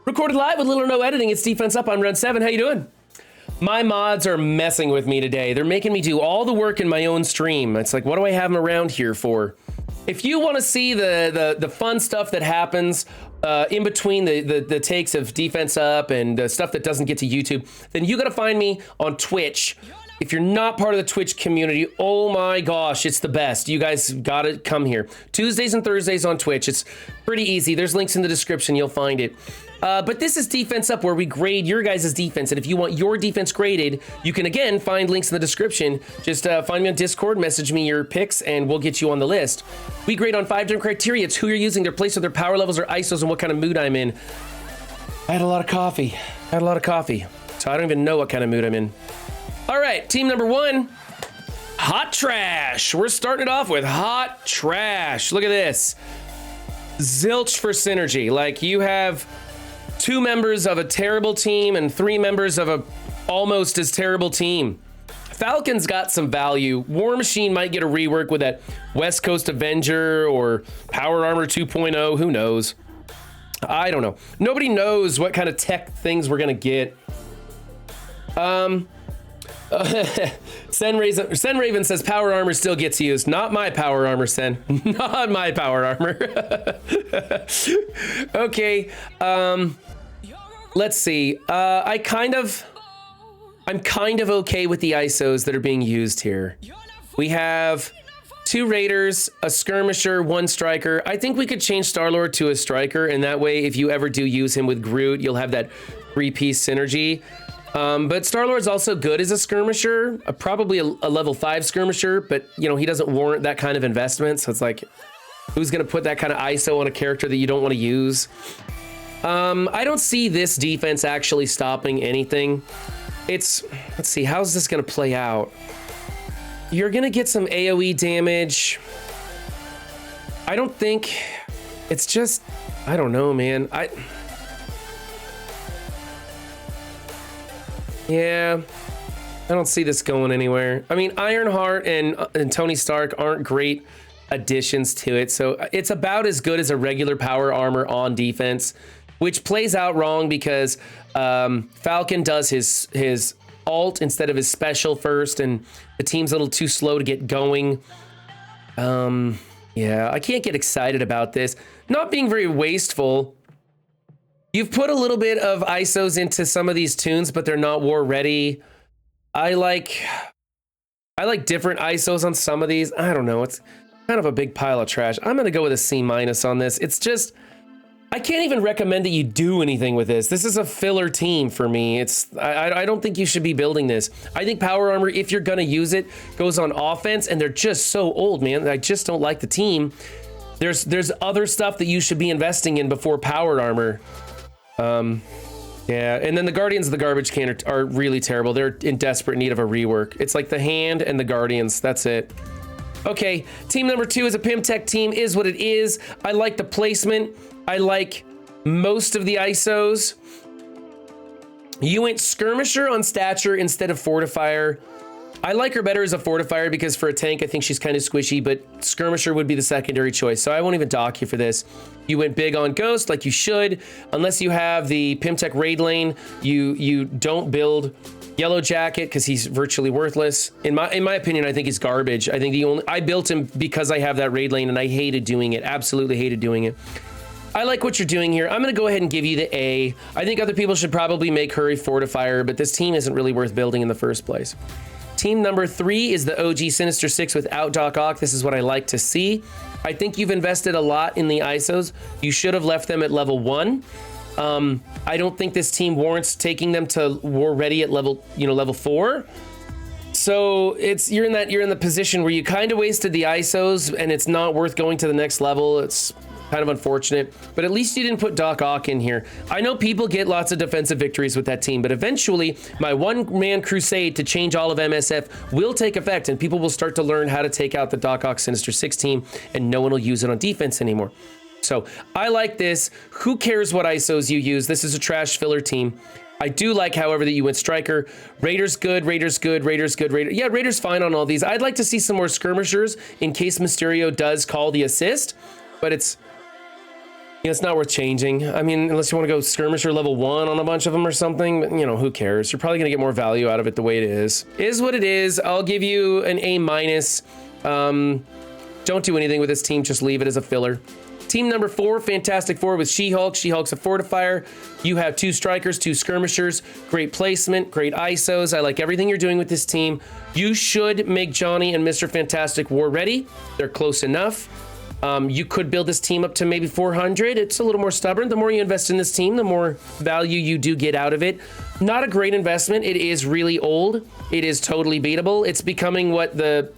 Recorded live with little or no editing. It's Defense Up on Round 7. How you doing? My mods are messing with me today. They're making me do all the work in my own stream. It's like, what do I have them around here for? If you want to see the fun stuff that happens in between the takes of Defense Up and stuff that doesn't get to YouTube, then you got to find me on Twitch. If you're not part of the Twitch community, oh my gosh, it's the best. You guys got to come here. Tuesdays and Thursdays on Twitch. It's pretty easy. There's links in the description. You'll find it. But this is Defense Up, where we grade your guys' defense. And if you want your defense graded, you can, again, find links in the description. Just find me on Discord, message me your picks, and we'll get you on the list. We grade on 5 different criteria. It's who you're using, their place of their power levels or ISOs, and what kind of mood I'm in. I had a lot of coffee. So I don't even know what kind of mood I'm in. All right, team number 1, Hot Trash. We're starting it off with Hot Trash. Look at this. Zilch for synergy. Like, you have 2 members of a terrible team and 3 members of a almost as terrible team. Falcon's got some value. War Machine might get a rework with that West Coast Avenger or Power Armor 2.0. Who knows? I don't know. Nobody knows what kind of tech things we're going to get. Sen Raven says Power Armor still gets used. Not my Power Armor, Sen. Not my Power Armor. Okay. Let's see. I'm kind of okay with the ISOs that are being used here. We have 2 Raiders, a Skirmisher, 1 Striker. I think we could change Star-Lord to a Striker, and that way, if you ever do use him with Groot, you'll have that 3-piece synergy. But Star-Lord's also good as a Skirmisher, probably a level 5 Skirmisher, but, you know, he doesn't warrant that kind of investment, so it's like, who's going to put that kind of ISO on a character that you don't want to use? I don't see this defense actually stopping anything. Let's see, how's this going to play out? You're going to get some AoE damage. I don't think, it's just, I don't know, man. Yeah, I don't see this going anywhere. I mean, Ironheart and Tony Stark aren't great additions to it, so it's about as good as a regular power armor on defense, which plays out wrong because Falcon does his alt instead of his special first, and the team's a little too slow to get going. Yeah, I can't get excited about this. Not being very wasteful. You've put a little bit of ISOs into some of these tunes, but they're not war ready. I like different ISOs on some of these. I don't know. It's kind of a big pile of trash. I'm going to go with a C- on this. It's just, I can't even recommend that you do anything with this. This is a filler team for me. I don't think you should be building this. I think Power Armor, if you're going to use it, goes on offense, and they're just so old, man. I just don't like the team. There's other stuff that you should be investing in before Power Armor. Yeah, and then the Guardians of the Garbage Can are really terrible. They're in desperate need of a rework. It's like the Hand and the Guardians. That's it. Okay, team number 2 is a PymTech team, is what it is. I like the placement. I like most of the ISOs. You went Skirmisher on Stature instead of Fortifier. I like her better as a Fortifier because for a tank, I think she's kind of squishy, but Skirmisher would be the secondary choice, so I won't even dock you for this. You went big on Ghost, like you should. Unless you have the PymTech raid lane, you don't build Yellow Jacket because he's virtually worthless. In my opinion, I think he's garbage. I think I built him because I have that raid lane, and I hated doing it. Absolutely hated doing it. I like what you're doing here. I'm going to go ahead and give you the A. I think other people should probably make her a Fortifier, but this team isn't really worth building in the first place. Team number 3 is the OG Sinister 6 without Doc Ock. This is what I like to see. I think you've invested a lot in the ISOs. You should have left them at level 1. I don't think this team warrants taking them to war ready at level 4. So you're in the position where you kind of wasted the ISOs and it's not worth going to the next level. It's kind of unfortunate, but at least you didn't put Doc Ock in here. I know people get lots of defensive victories with that team, but eventually my one-man crusade to change all of MSF will take effect, and people will start to learn how to take out the Doc Ock Sinister 6 team, and no one will use it on defense anymore. So I like this. Who cares what ISOs you use? This is a trash filler team. I do like, however, that you went Striker. Raiders good, Raiders good, Raiders good, Raiders. Yeah, Raiders fine on all these. I'd like to see some more Skirmishers in case Mysterio does call the assist, but it's Yeah, it's not worth changing. I mean, unless you want to go skirmisher level 1 on a bunch of them or something, but, you know, who cares? You're probably going to get more value out of it the way it is. Is what it is. I'll give you an A-. Don't do anything with this team. Just leave it as a filler. Team number 4, Fantastic Four with She-Hulk. She-Hulk's a fortifier. You have 2 strikers, 2 skirmishers. Great placement, great ISOs. I like everything you're doing with this team. You should make Johnny and Mr. Fantastic war ready. They're close enough. You could build this team up to maybe 400. It's a little more stubborn. The more you invest in this team, the more value you do get out of it. Not a great investment. It is really old. It is totally beatable. It's becoming what the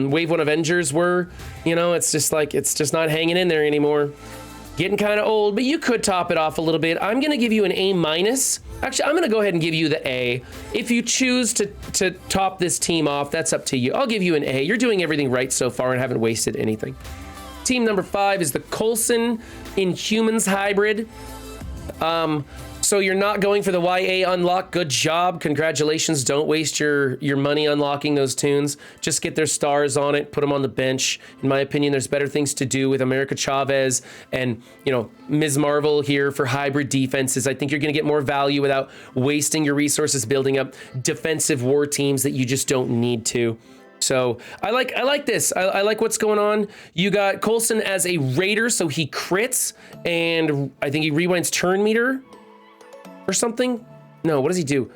Wave 1 Avengers were. You know, it's just like, it's just not hanging in there anymore. Getting kind of old, but you could top it off a little bit. I'm going to give you an A-. Actually, I'm going to go ahead and give you the A. If you choose to top this team off, that's up to you. I'll give you an A. You're doing everything right so far and haven't wasted anything. Team number 5 is the Coulson Inhumans hybrid. So you're not going for the YA unlock. Good job. Congratulations. Don't waste your money unlocking those tunes. Just get their stars on it. Put them on the bench. In my opinion, there's better things to do with America Chavez and, you know, Ms. Marvel here for hybrid defenses. I think you're going to get more value without wasting your resources building up defensive war teams that you just don't need to. So I like this. I like what's going on. You got Coulson as a raider, so he crits, and I think he rewinds turn meter or something. No, what does he do?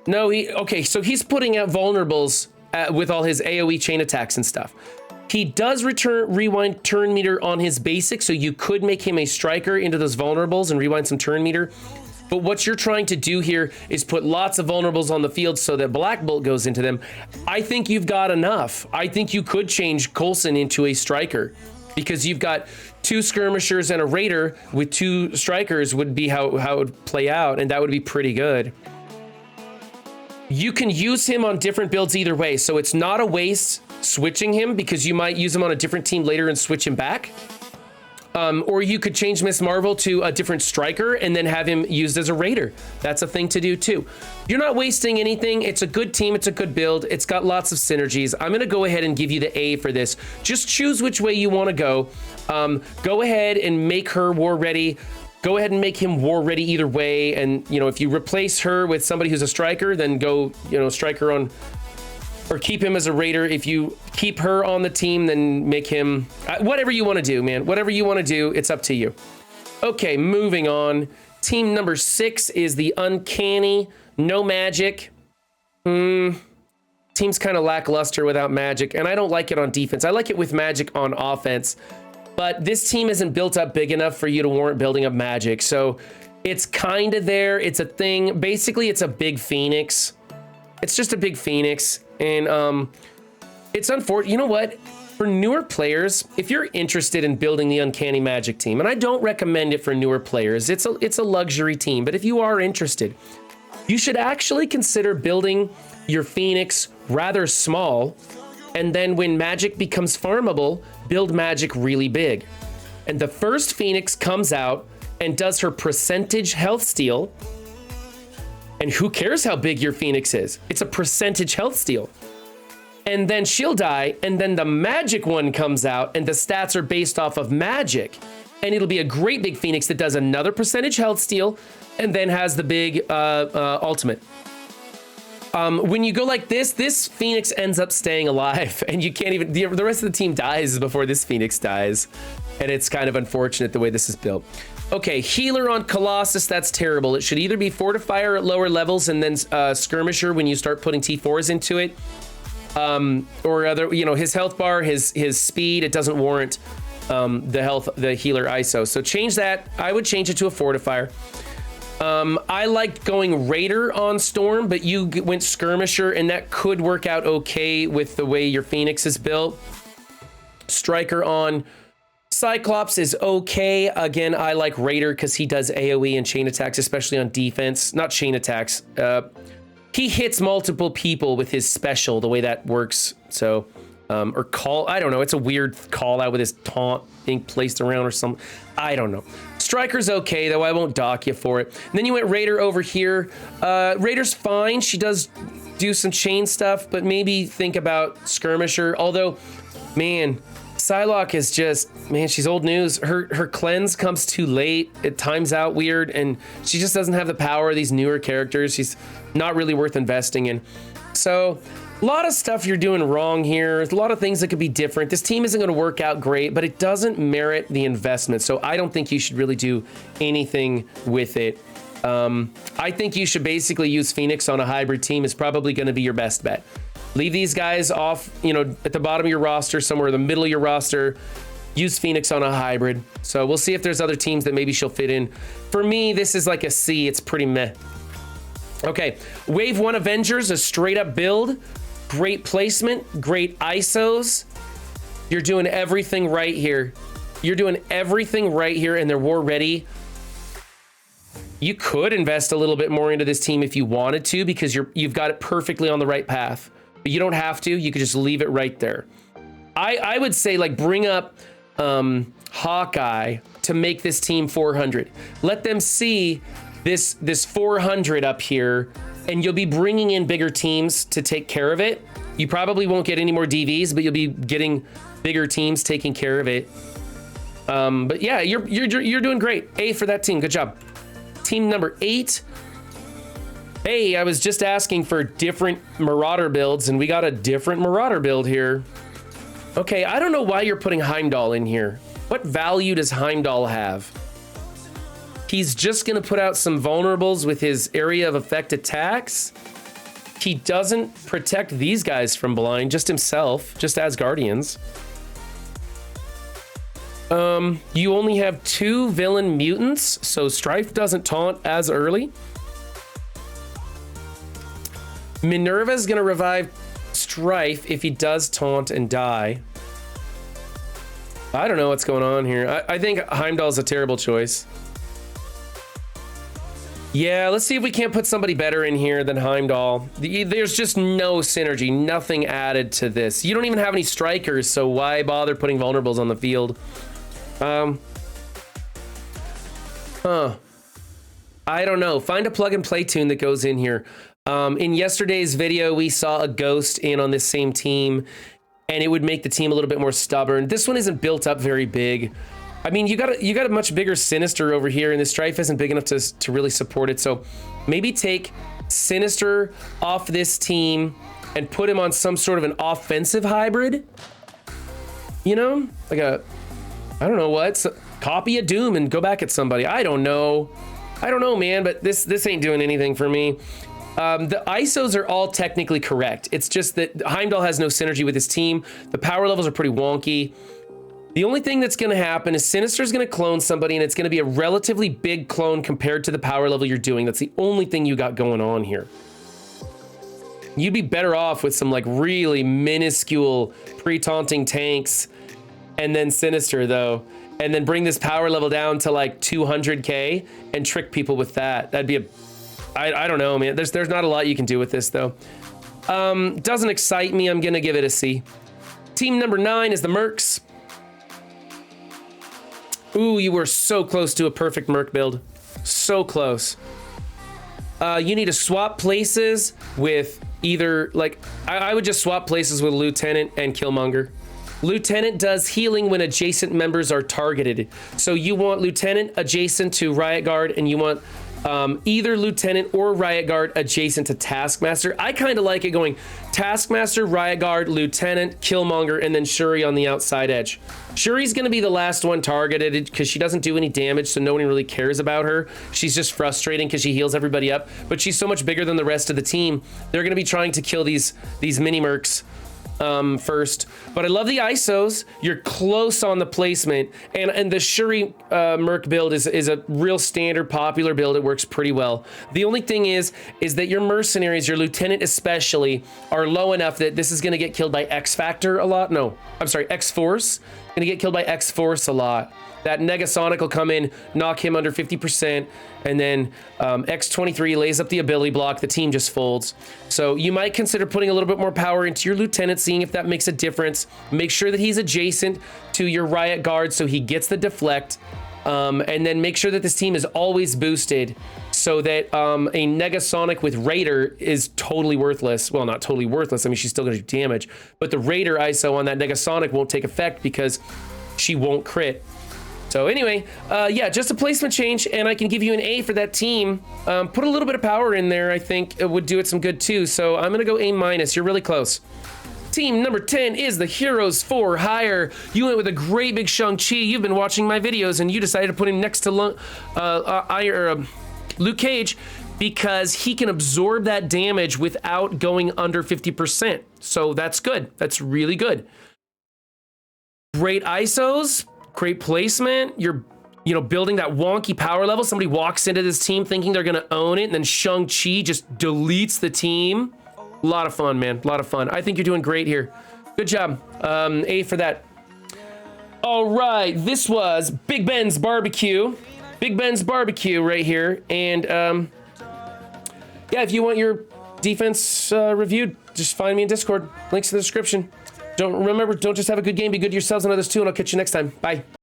No, okay, so he's putting out vulnerables with all his AoE chain attacks and stuff. He does rewind turn meter on his basic, so you could make him a striker into those vulnerables and rewind some turn meter. But what you're trying to do here is put lots of vulnerables on the field so that Black Bolt goes into them. I think you've got enough. I think you could change Coulson into a striker because you've got 2 skirmishers and a raider with 2 strikers would be how it would play out, and that would be pretty good. You can use him on different builds either way, so it's not a waste switching him because you might use him on a different team later and switch him back. Or you could change Miss Marvel to a different striker and then have him used as a raider. That's a thing to do too. You're not wasting anything. It's a good team. It's a good build. It's got lots of synergies. I'm going to go ahead and give you the A for this. Just choose which way you want to go. Go ahead and make her war ready. Go ahead and make him war ready either way. And, you know, if you replace her with somebody who's a striker, then go, you know, striker on, or keep him as a raider. If you keep her on the team, then make him, whatever you want to do, man. Whatever you want to do, it's up to you. Okay, moving on. Team number 6 is the Uncanny. No magic. Team's kind of lackluster without magic, and I don't like it on defense. I like it with magic on offense, but this team isn't built up big enough for you to warrant building up magic. So it's kind of there. It's a thing. Basically, it's a big Phoenix. It's just a big Phoenix. And it's unfortunate. You know what? For newer players, if you're interested in building the Uncanny Magic team, and I don't recommend it for newer players, it's a luxury team. But if you are interested, you should actually consider building your Phoenix rather small. And then when magic becomes farmable, build magic really big. And the first Phoenix comes out and does her percentage health steal. And who cares how big your Phoenix is? It's a percentage health steal. And then she'll die, and then the magic one comes out, and the stats are based off of magic. And it'll be a great big Phoenix that does another percentage health steal, and then has the big ultimate. When you go like this Phoenix ends up staying alive, and you can't even, the rest of the team dies before this Phoenix dies. And it's kind of unfortunate the way this is built. Okay, healer on Colossus, that's terrible. It should either be fortifier at lower levels and then skirmisher when you start putting T4s into it. Or other, you know, his health bar, his speed, it doesn't warrant the healer ISO. So change that. I would change it to a fortifier. I liked going Raider on Storm, but you went Skirmisher, and that could work out okay with the way your Phoenix is built. Striker on Cyclops is okay. Again, I like Raider because he does AoE and chain attacks, especially on defense. Not chain attacks. He hits multiple people with his special, the way that works. So, or call, I don't know. It's a weird call out with his taunt being placed around or something. I don't know. Striker's okay, though. I won't dock you for it. And then you went Raider over here. Raider's fine. She does do some chain stuff, but maybe think about Skirmisher. Although, man, Psylocke is just, man, she's old news. Her cleanse comes too late. It times out weird, and she just doesn't have the power of these newer characters. She's not really worth investing in. So a lot of stuff you're doing wrong here. There's a lot of things that could be different. This team isn't going to work out great, but it doesn't merit the investment. So I don't think you should really do anything with it. I think you should basically use Phoenix on a hybrid team is probably going to be your best bet. Leave these guys off, you know, at the bottom of your roster, somewhere in the middle of your roster. Use Phoenix on a hybrid. So we'll see if there's other teams that maybe she'll fit in. For me, this is like a C. It's pretty meh. Okay, Wave 1 Avengers, a straight up build. Great placement, great ISOs. You're doing everything right here. You're doing everything right here, and they're war ready. You could invest a little bit more into this team if you wanted to, because you've got it perfectly on the right path. But you don't have to. You could just leave it right there. I would say, like, bring up Hawkeye to make this team 400. Let them see this 400 up here, and you'll be bringing in bigger teams to take care of it. You probably won't get any more DVs, but you'll be getting bigger teams taking care of it. But yeah, you're doing great. A for that team. Good job. Team number 8. Hey, I was just asking for different Marauder builds, and we got a different Marauder build here. Okay, I don't know why you're putting Heimdall in here. What value does Heimdall have? He's just going to put out some vulnerables with his area of effect attacks. He doesn't protect these guys from blind, just himself, just as Guardians. You only have 2 villain mutants, so Strife doesn't taunt as early. Minerva's gonna revive Strife if he does taunt and die. I don't know what's going on here. I think Heimdall's a terrible choice. Yeah, let's see if we can't put somebody better in here than Heimdall. There's just no synergy, nothing added to this. You don't even have any strikers, so why bother putting vulnerables on the field? I don't know. Find a plug and play tune that goes in here. In yesterday's video, we saw a ghost in on this same team, and it would make the team a little bit more stubborn. This one isn't built up very big. I mean, you got a much bigger Sinister over here, and the Strife isn't big enough to really support it. So maybe take Sinister off this team and put him on some sort of an offensive hybrid. You know, like I don't know what, copy a Doom and go back at somebody. I don't know, man. But this ain't doing anything for me. The ISOs are all technically correct. It's just that Heimdall has no synergy with his team. The power levels are pretty wonky. The only thing that's going to happen is Sinister's going to clone somebody, and it's going to be a relatively big clone compared to the power level you're doing. That's the only thing you got going on here. You'd be better off with some like really minuscule pre-taunting tanks and then Sinister though, and then bring this power level down to like 200k and trick people with that. That'd be I don't know, man. There's not a lot you can do with this though. Doesn't excite me. I'm gonna give it a C. Team number 9 is the Mercs. Ooh, you were so close to a perfect Merc build. So close. You need to swap places with either, like, I would just swap places with Lieutenant and Killmonger. Lieutenant does healing when adjacent members are targeted. So you want Lieutenant adjacent to Riot Guard, and you want either Lieutenant or Riot Guard adjacent to Taskmaster. I kind of like it going Taskmaster, Riot Guard, Lieutenant, Killmonger, and then Shuri on the outside edge. Shuri's going to be the last one targeted because she doesn't do any damage, so no one really cares about her. She's just frustrating because she heals everybody up, but she's so much bigger than the rest of the team. They're going to be trying to kill these mini Mercs first. But I love the ISOs. You're close on the placement, and the Shuri Merc build is a real standard popular build. It works pretty well. The only thing is that your mercenaries, your Lieutenant especially, are low enough that this is going to get killed by X-Factor a lot. No, I'm sorry, X-Force. Going to get killed by X-Force a lot. That Negasonic will come in, knock him under 50%, and then X-23 lays up the ability block. The team just folds. So you might consider putting a little bit more power into your Lieutenant, seeing if that makes a difference. Make sure that he's adjacent to your Riot Guard so he gets the deflect. And then make sure that this team is always boosted so that a Negasonic with Raider is totally worthless. Well, not totally worthless. I mean, she's still going to do damage. But the Raider ISO on that Negasonic won't take effect because she won't crit. So anyway, yeah, just a placement change, and I can give you an A for that team. Put a little bit of power in there, I think it would do it some good too. So I'm gonna go A-. You're really close. Team number 10 is the Heroes for Hire. You went with a great big Shang-Chi. You've been watching my videos, and you decided to put him next to Luke Cage because he can absorb that damage without going under 50%. So that's good. That's really good. Great ISOs. Great placement. You're, building that wonky power level. Somebody walks into this team thinking they're going to own it, and then Shang-Chi just deletes the team. A lot of fun, man. A lot of fun. I think you're doing great here. Good job. A for that. All right. This was Big Ben's Barbecue. Big Ben's Barbecue right here. And, yeah, if you want your defense reviewed, just find me in Discord. Links in the description. Don't just have a good game, be good to yourselves and others too, and I'll catch you next time. Bye.